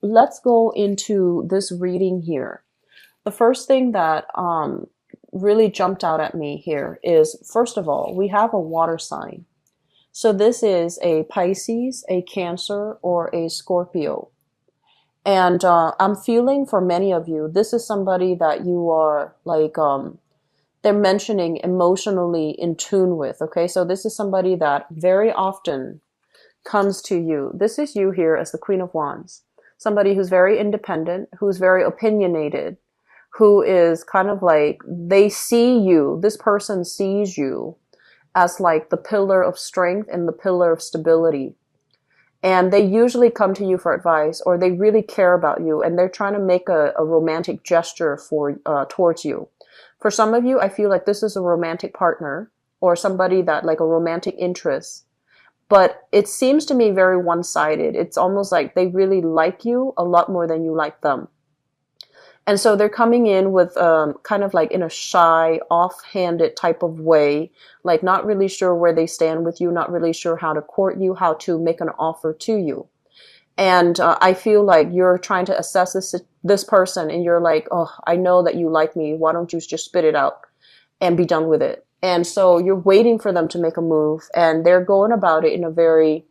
let's go into this reading here. The first thing that really jumped out at me here is, first of all, we have a water sign. So this is a Pisces, a Cancer, or a Scorpio. And I'm feeling for many of you, this is somebody that you are like, they're mentioning emotionally in tune with. Okay, so this is somebody that very often comes to you. This is you here as the Queen of Wands. Somebody who's very independent, who's very opinionated, who is kind of like, they see you, this person sees you as like the pillar of strength and the pillar of stability. And they usually come to you for advice, or they really care about you, and they're trying to make a romantic gesture for towards you. For some of you, I feel like this is a romantic partner or somebody that like a romantic interest. But it seems to me very one-sided. It's almost like they really like you a lot more than you like them. And so they're coming in with kind of like in a shy, off-handed type of way, like not really sure where they stand with you, not really sure how to court you, how to make an offer to you. And I feel like you're trying to assess this person, and you're like, oh, I know that you like me. Why don't you just spit it out and be done with it? And so you're waiting for them to make a move, and they're going about it in a very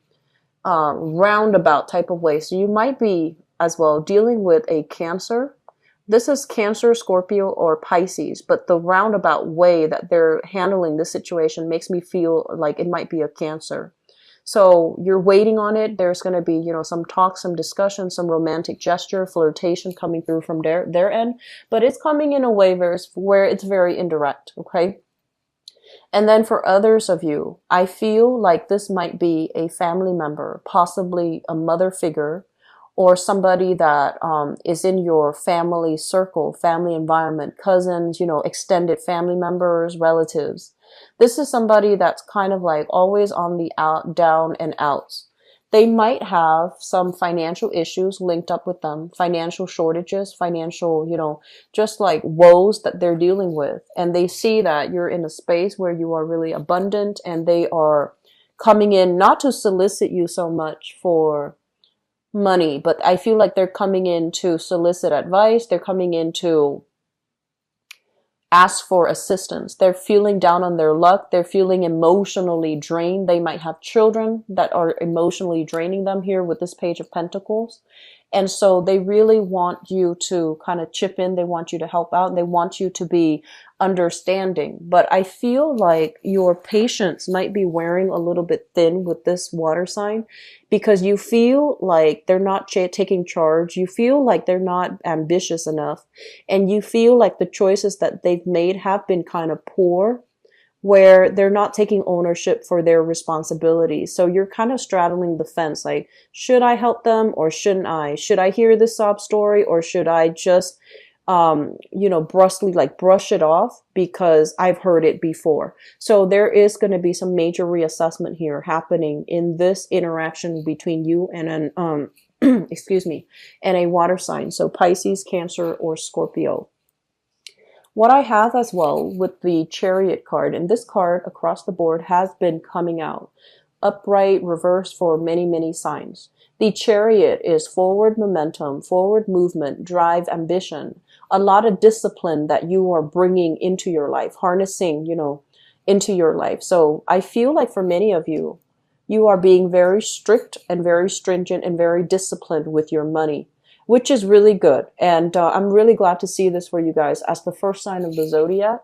roundabout type of way. So you might be as well dealing with a Cancer. This is Cancer, Scorpio, or Pisces, but the roundabout way that they're handling this situation makes me feel like it might be a Cancer. So you're waiting on it. There's going to be, some talk, some discussion, some romantic gesture, flirtation coming through from their end, but it's coming in a way where it's very indirect. Okay. And then for others of you, I feel like this might be a family member, possibly a mother figure, or somebody that is in your family circle, family environment, cousins, extended family members, relatives. This is somebody that's kind of like always on the down and outs. They might have some financial issues linked up with them, financial shortages, financial, just like woes that they're dealing with. And they see that you're in a space where you are really abundant, and they are coming in not to solicit you so much for money, but I feel like they're coming in to solicit advice. They're coming in to ask for assistance. They're feeling down on their luck. They're feeling emotionally drained. They might have children that are emotionally draining them here with this Page of Pentacles. And so they really want you to kind of chip in. They want you to help out. They want you to be understanding. But I feel like your patience might be wearing a little bit thin with this water sign, because you feel like they're not taking charge. You feel like they're not ambitious enough. And you feel like the choices that they've made have been kind of poor, where they're not taking ownership for their responsibilities. So you're kind of straddling the fence, like, should I help them or shouldn't I? Should I hear this sob story, or should I just, brusquely like brush it off because I've heard it before? So there is going to be some major reassessment here happening in this interaction between you and an, excuse me, and a water sign. So Pisces, Cancer, or Scorpio. What I have as well with the Chariot card, and this card across the board has been coming out upright, reverse for many, many signs. The Chariot is forward momentum, forward movement, drive, ambition, a lot of discipline that you are bringing into your life, harnessing, into your life. So I feel like for many of you, you are being very strict and very stringent and very disciplined with your money, which is really good. And I'm really glad to see this for you guys as the first sign of the zodiac.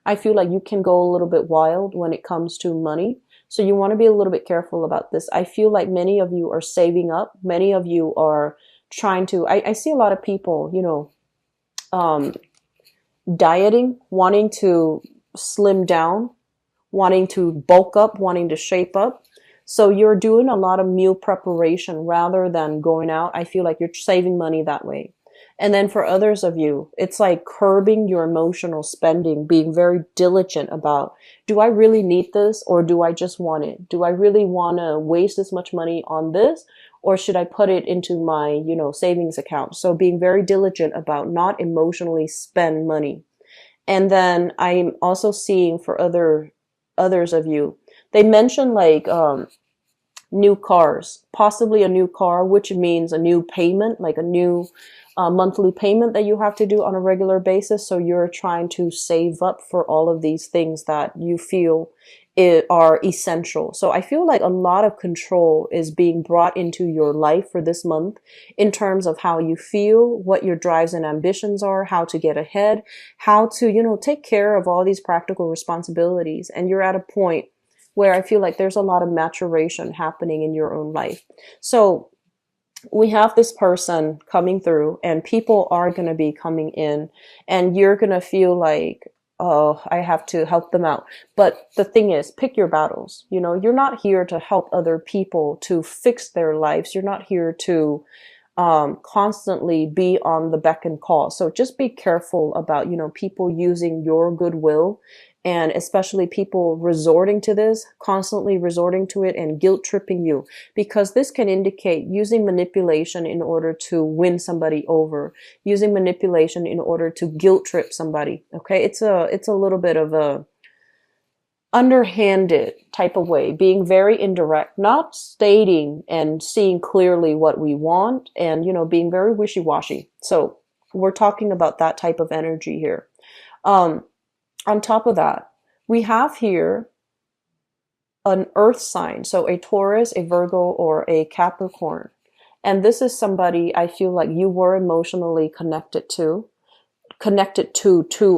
I feel like you can go a little bit wild when it comes to money. So you want to be a little bit careful about this. I feel like many of you are saving up. Many of you are trying to, I see a lot of people, dieting, wanting to slim down, wanting to bulk up, wanting to shape up. So you're doing a lot of meal preparation rather than going out. I feel like you're saving money that way. And then for others of you, it's like curbing your emotional spending, being very diligent about, do I really need this, or do I just want it? Do I really want to waste this much money on this, or should I put it into my, savings account? So being very diligent about not emotionally spend money. And then I'm also seeing for others of you, they mentioned like, new cars, possibly a new car, which means a new payment, like a new monthly payment that you have to do on a regular basis. So you're trying to save up for all of these things that you feel are essential. So I feel like a lot of control is being brought into your life for this month in terms of how you feel, what your drives and ambitions are, how to get ahead, how to, take care of all these practical responsibilities. And you're at a point where I feel like there's a lot of maturation happening in your own life. So we have this person coming through, and people are going to be coming in, and you're going to feel like, oh, I have to help them out. But the thing is, pick your battles. You're not here to help other people to fix their lives. You're not here to constantly be on the beck and call. So just be careful about, people using your goodwill, and especially people resorting to this, constantly resorting to it and guilt tripping you, because this can indicate using manipulation in order to win somebody over, using manipulation in order to guilt trip somebody. Okay. It's a little bit of a underhanded type of way, being very indirect, not stating and seeing clearly what we want, and being very wishy-washy. So we're talking about that type of energy here. On top of that, we have here an earth sign, so a Taurus, a Virgo, or a Capricorn. And this is somebody I feel like you were emotionally connected to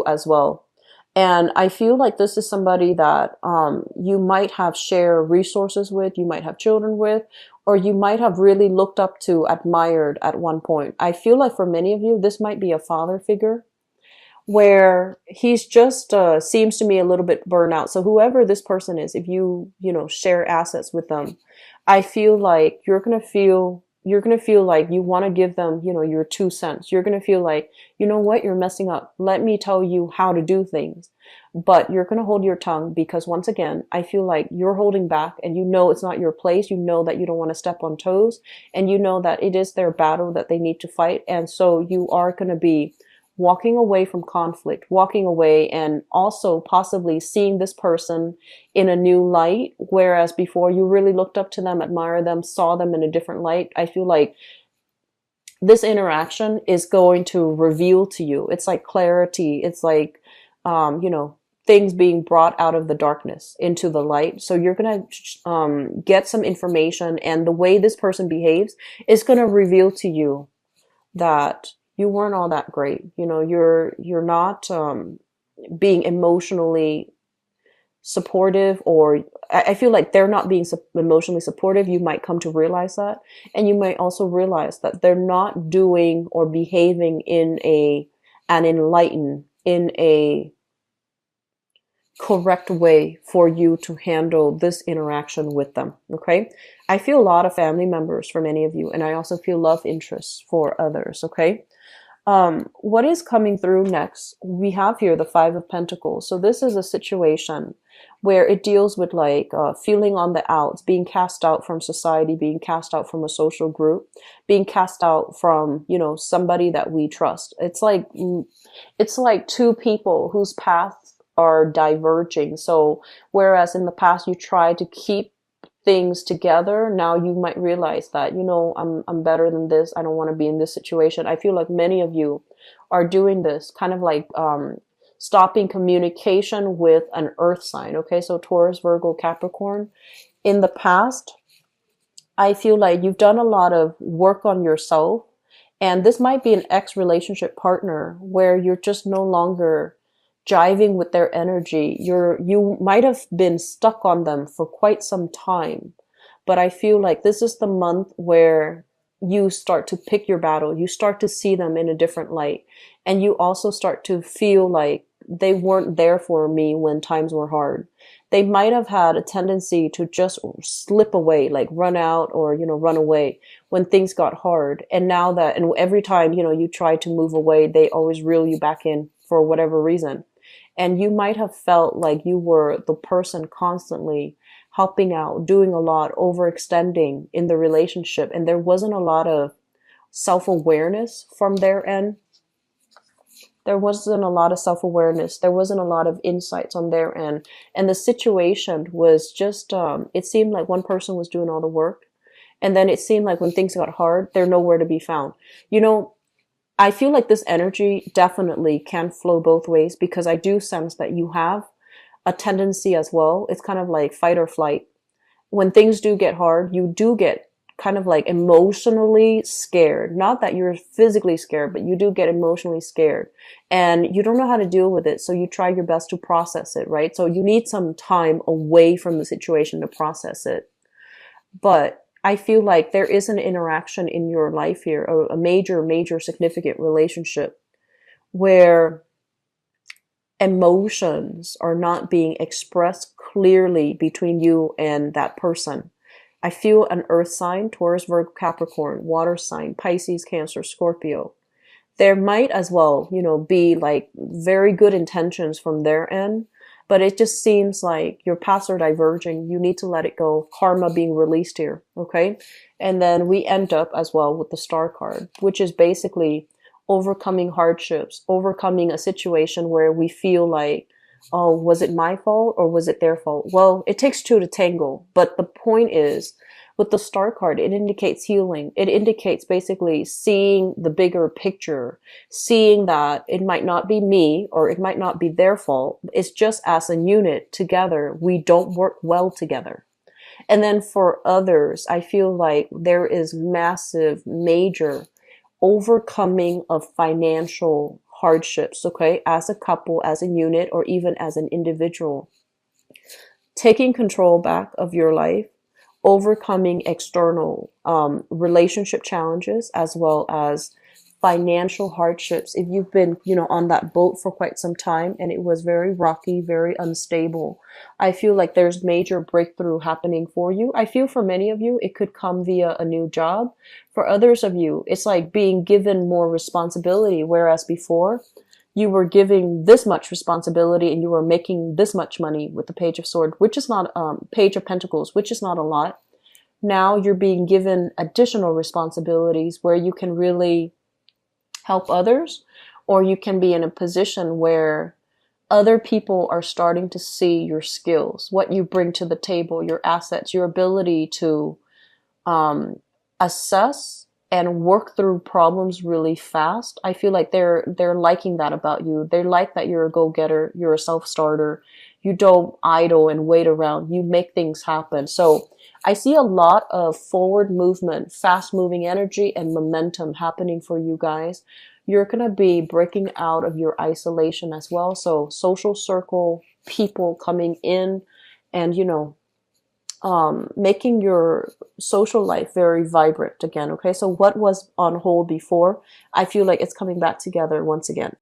as well. And I feel like this is somebody that you might have shared resources with, you might have children with, or you might have really looked up to, admired at one point. I feel like for many of you, this might be a father figure, where he's just seems to me a little bit burnt out. So whoever this person is, if you share assets with them, I feel like you're gonna feel like you want to give them your 2 cents. You're gonna feel like, you know what, you're messing up, let me tell you how to do things. But you're gonna hold your tongue, because once again, I feel like you're holding back, and it's not your place. You know that you don't want to step on toes, and you know that it is their battle that they need to fight. And so you are gonna be walking away from conflict, walking away, and also possibly seeing this person in a new light, whereas before you really looked up to them, admired them, saw them in a different light. I feel like this interaction is going to reveal to you. It's like clarity. It's like, things being brought out of the darkness into the light. So you're going to get some information, and the way this person behaves is going to reveal to you that you weren't all that great. You're not being emotionally supportive, or I feel like they're not being emotionally supportive. You might come to realize that, and you might also realize that they're not doing or behaving in a correct way for you to handle this interaction with them. Okay. I feel a lot of family members for many of you, and I also feel love interests for others. Okay. What is coming through next? We have here the Five of Pentacles. So this is a situation where it deals with like feeling on the outs, being cast out from society, being cast out from a social group, being cast out from, somebody that we trust. It's like two people whose paths are diverging. So whereas in the past you tried to keep things together, now you might realize that, I'm better than this. I don't want to be in this situation. I feel like many of you are doing this, kind of like stopping communication with an earth sign. Okay, so Taurus, Virgo, Capricorn. In the past, I feel like you've done a lot of work on yourself, and this might be an ex-relationship partner where you're just no longer jiving with their energy. You might have been stuck on them for quite some time, but I feel like this is the month where you start to pick your battle. You start to see them in a different light, and you also start to feel like they weren't there for me when times were hard. They might have had a tendency to just slip away, like run out or, run away when things got hard. And every time, you try to move away, they always reel you back in for whatever reason. And you might have felt like you were the person constantly helping out, doing a lot, overextending in the relationship. And there wasn't a lot of self-awareness from their end. There wasn't a lot of self-awareness. There wasn't a lot of insights on their end. And the situation was just, it seemed like one person was doing all the work. And then it seemed like when things got hard, they're nowhere to be found. You know, I feel like this energy definitely can flow both ways because I do sense that you have a tendency as well. It's kind of like fight or flight. When things do get hard, you do get kind of like emotionally scared. Not that you're physically scared, but you do get emotionally scared and you don't know how to deal with it. So you try your best to process it, right? So you need some time away from the situation to process it. But I feel like there is an interaction in your life here, a major, major significant relationship where emotions are not being expressed clearly between you and that person. I feel an earth sign, Taurus, Virgo, Capricorn, water sign, Pisces, Cancer, Scorpio. There might as well, you know, be like very good intentions from their end, but it just seems like your paths are diverging. You need to let it go. Karma being released here, okay? And then we end up as well with the Star card, which is basically overcoming hardships, overcoming a situation where we feel like, oh, was it my fault or was it their fault? Well, it takes two to tango, but the point is, with the Star card, it indicates healing. It indicates basically seeing the bigger picture, seeing that it might not be me or it might not be their fault. It's just as a unit together, we don't work well together. And then for others, I feel like there is massive, major overcoming of financial hardships, okay, as a couple, as a unit, or even as an individual. Taking control back of your life, overcoming external relationship challenges as well as financial hardships. If you've been, you know, on that boat for quite some time and it was very rocky, very unstable, I feel like there's major breakthrough happening for you. I feel for many of you, it could come via a new job. For others of you, it's like being given more responsibility, whereas before you were giving this much responsibility and you were making this much money with the Page of Swords, which is not, Page of Pentacles, which is not a lot. Now you're being given additional responsibilities where you can really help others, or you can be in a position where other people are starting to see your skills, what you bring to the table, your assets, your ability to assess and work through problems really fast. I feel like they're liking that about you. They like that you're a go-getter, you're a self-starter. You don't idle and wait around. You make things happen. So I see a lot of forward movement, fast moving energy and momentum happening for you guys. You're going to be breaking out of your isolation as well. So social circle, people coming in and, you know, making your social life very vibrant again. Okay. So what was on hold before, I feel like it's coming back together once again.